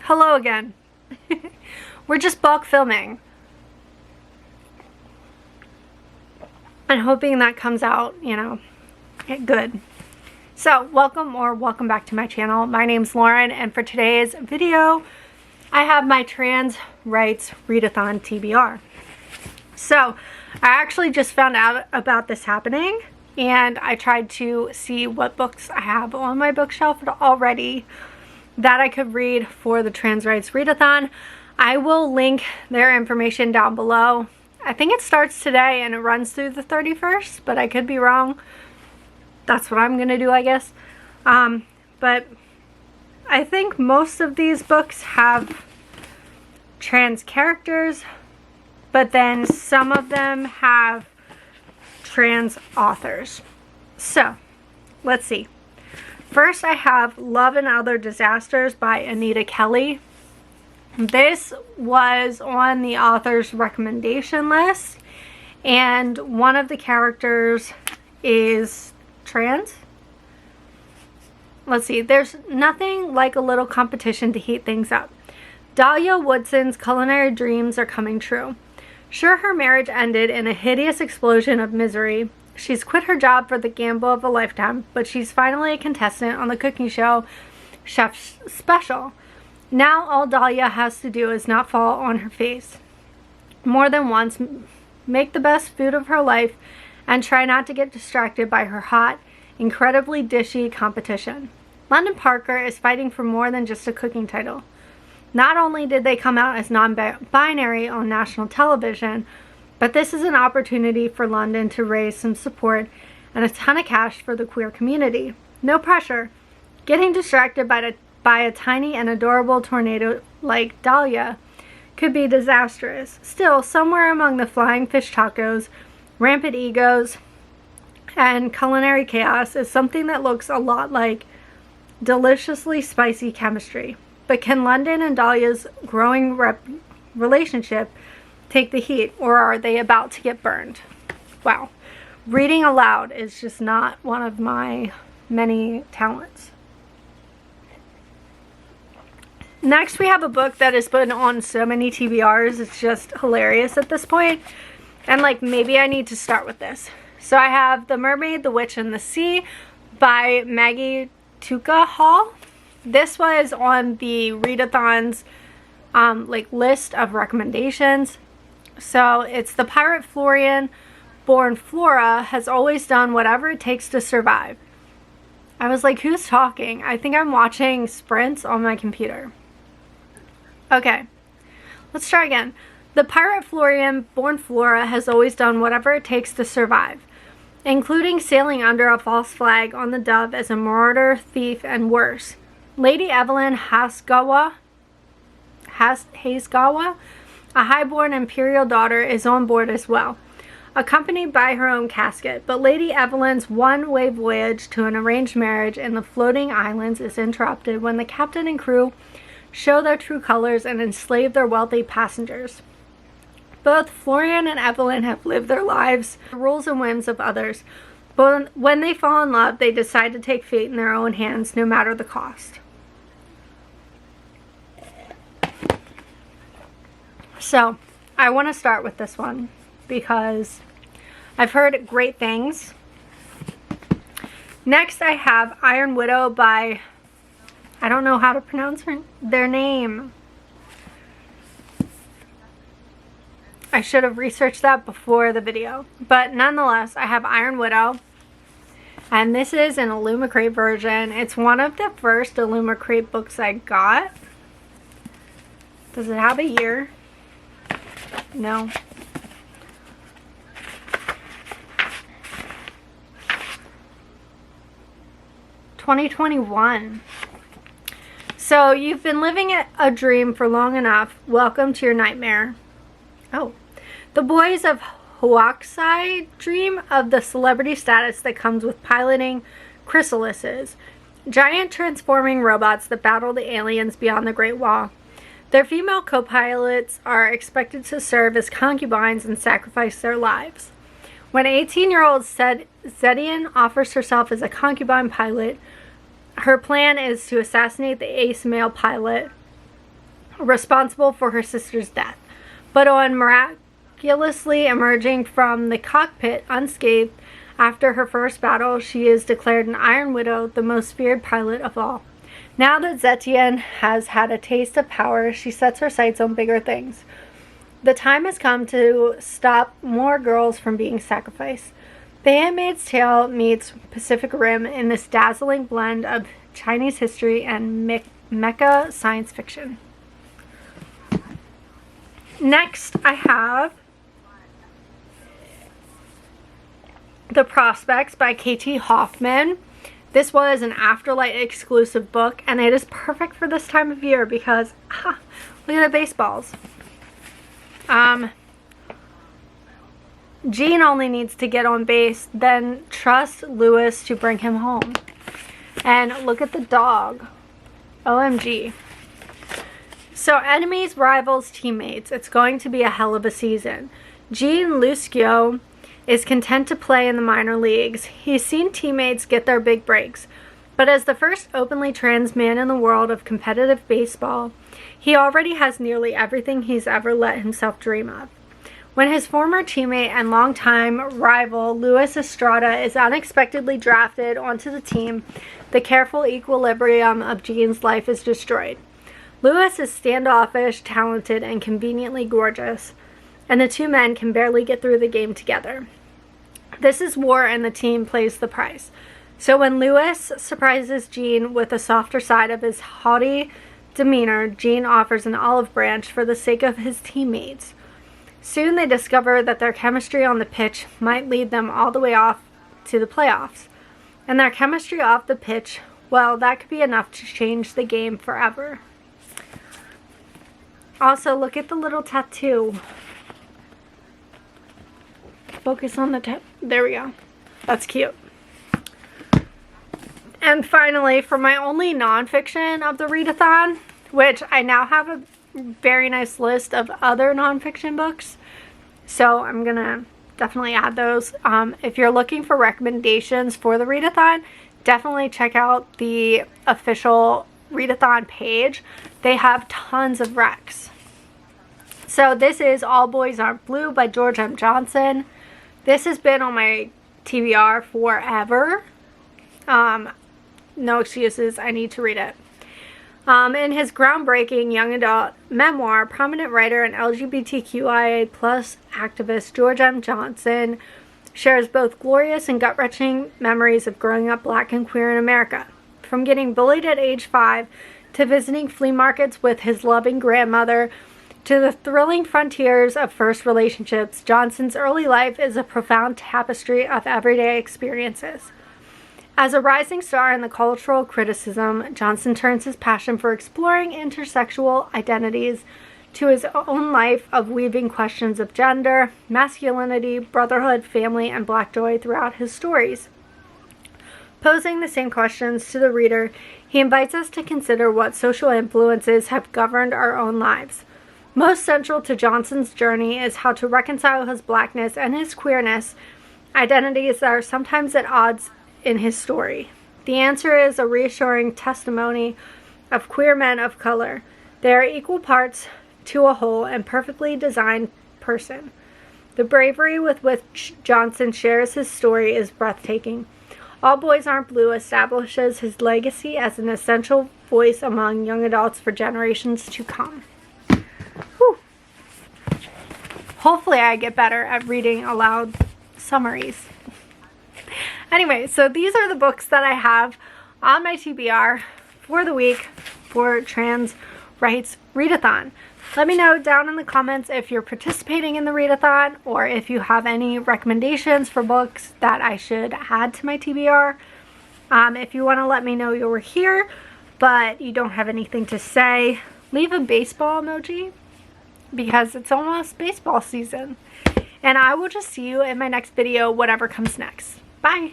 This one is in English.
Hello again. We're just bulk filming. And hoping that comes out, you know, good. So, welcome back to my channel. My name's Lauren, and for today's video, I have my trans rights readathon TBR. So, I actually just found out about this happening, and I tried to see what books I have on my bookshelf already that I could read for the trans rights readathon. I will link their information down below. I think it starts today and it runs through the 31st, but I could be wrong. That's what I'm gonna do, I guess. But I think most of these books have trans characters, but then some of them have trans authors. So, let's see. First, I have Love and Other Disasters by Anita Kelly. This was on the author's recommendation list, and one of the characters is trans. Let's see. There's nothing like a little competition to heat things up. Dahlia Woodson's culinary dreams are coming true. Sure, her marriage ended in a hideous explosion of misery. She's quit her job for the gamble of a lifetime, but she's finally a contestant on the cooking show Chef's Special. Now all Dahlia has to do is not fall on her face more than once, make the best food of her life, and try not to get distracted by her hot, incredibly dishy competition. London Parker is fighting for more than just a cooking title. Not only did they come out as non-binary on national television, but this is an opportunity for London to raise some support and a ton of cash for the queer community. No pressure. Getting distracted by a tiny and adorable tornado like Dahlia could be disastrous. Still, somewhere among the flying fish tacos, rampant egos, and culinary chaos is something that looks a lot like deliciously spicy chemistry. But can London and Dahlia's growing relationship take the heat, or are they about to get burned? Wow. Reading aloud is just not one of my many talents. Next, we have a book that has been on so many TBRs. It's just hilarious at this point. And like, maybe I need to start with this. So I have The Mermaid, the Witch, and the Sea by Maggie Tuka Hall. This was on the Readathon's list of recommendations. So it's the pirate Florian, born Flora, has always done whatever it takes to survive. I was like, who's talking? I think I'm watching sprints on my computer. Okay, let's try again. The pirate Florian, born Flora, has always done whatever it takes to survive, including sailing under a false flag on the Dove as a marauder, thief, and worse. Lady Evelyn Hasegawa, a highborn imperial daughter, is on board as well, accompanied by her own casket. But Lady Evelyn's one-way voyage to an arranged marriage in the floating islands is interrupted when the captain and crew show their true colors and enslave their wealthy passengers. Both Florian and Evelyn have lived their lives, the rules and whims of others, but when they fall in love, they decide to take fate in their own hands, no matter the cost. So, I want to start with this one because I've heard great things. Next, I have Iron Widow by, I don't know how to pronounce their name. I should have researched that before the video. But nonetheless, I have Iron Widow. And this is an Illumicrate version. It's one of the first Illumicrate books I got. Does it have a year? No. (2021). So you've been living a dream for long enough. Welcome to your nightmare. Oh. The boys of Hoaxai dream of the celebrity status that comes with piloting chrysalises, giant transforming robots that battle the aliens beyond the Great Wall. Their female co-pilots are expected to serve as concubines and sacrifice their lives. When 18-year-old Zedian offers herself as a concubine pilot, her plan is to assassinate the ace male pilot responsible for her sister's death. But on miraculously emerging from the cockpit unscathed after her first battle, she is declared an Iron Widow, the most feared pilot of all. Now that Zetian has had a taste of power, she sets her sights on bigger things. The time has come to stop more girls from being sacrificed. The Handmaid's Tale meets Pacific Rim in this dazzling blend of Chinese history and mecha science fiction. Next, I have The Prospects by K.T. Hoffman. This was an Afterlight exclusive book, and it is perfect for this time of year because, look at the baseballs. Jean only needs to get on base, then trust Lewis to bring him home. And look at the dog. OMG. So, enemies, rivals, teammates. It's going to be a hell of a season. Jean Luscio is content to play in the minor leagues. He's seen teammates get their big breaks. But as the first openly trans man in the world of competitive baseball, he already has nearly everything he's ever let himself dream of. When his former teammate and longtime rival, Luis Estrada, is unexpectedly drafted onto the team, the careful equilibrium of Jean's life is destroyed. Luis is standoffish, talented, and conveniently gorgeous, and the two men can barely get through the game together. This is war, and the team pays the price. So when Luis surprises Jean with a softer side of his haughty demeanor, Jean offers an olive branch for the sake of his teammates. Soon they discover that their chemistry on the pitch might lead them all the way off to the playoffs. And their chemistry off the pitch, well, that could be enough to change the game forever. Also, look at the little tattoo. Focus on the there we go. That's cute. And finally, for my only nonfiction of the readathon, which I now have a very nice list of other nonfiction books, so I'm gonna definitely add those. If you're looking for recommendations for the readathon, definitely check out the official readathon page. They have tons of recs. So this is All Boys Aren't Blue by George M. Johnson. This has been on my TBR forever. No excuses, I need to read it. In his groundbreaking young adult memoir, prominent writer and LGBTQIA+ activist George M. Johnson shares both glorious and gut-wrenching memories of growing up black and queer in America. From getting bullied at age 5 to visiting flea markets with his loving grandmother to the thrilling frontiers of first relationships, Johnson's early life is a profound tapestry of everyday experiences. As a rising star in the cultural criticism, Johnson turns his passion for exploring intersexual identities to his own life of weaving questions of gender, masculinity, brotherhood, family, and black joy throughout his stories. Posing the same questions to the reader, he invites us to consider what social influences have governed our own lives. Most central to Johnson's journey is how to reconcile his blackness and his queerness, identities that are sometimes at odds in his story. The answer is a reassuring testimony of queer men of color. They are equal parts to a whole and perfectly designed person. The bravery with which Johnson shares his story is breathtaking. All Boys Aren't Blue establishes his legacy as an essential voice among young adults for generations to come. Whew. Hopefully I get better at reading aloud summaries. Anyway, so these are the books that I have on my TBR for the week for Trans Rights Readathon. Let me know down in the comments if you're participating in the readathon or if you have any recommendations for books that I should add to my TBR. If you want to let me know you were here but you don't have anything to say, leave a baseball emoji because it's almost baseball season. And I will just see you in my next video, whatever comes next. Bye!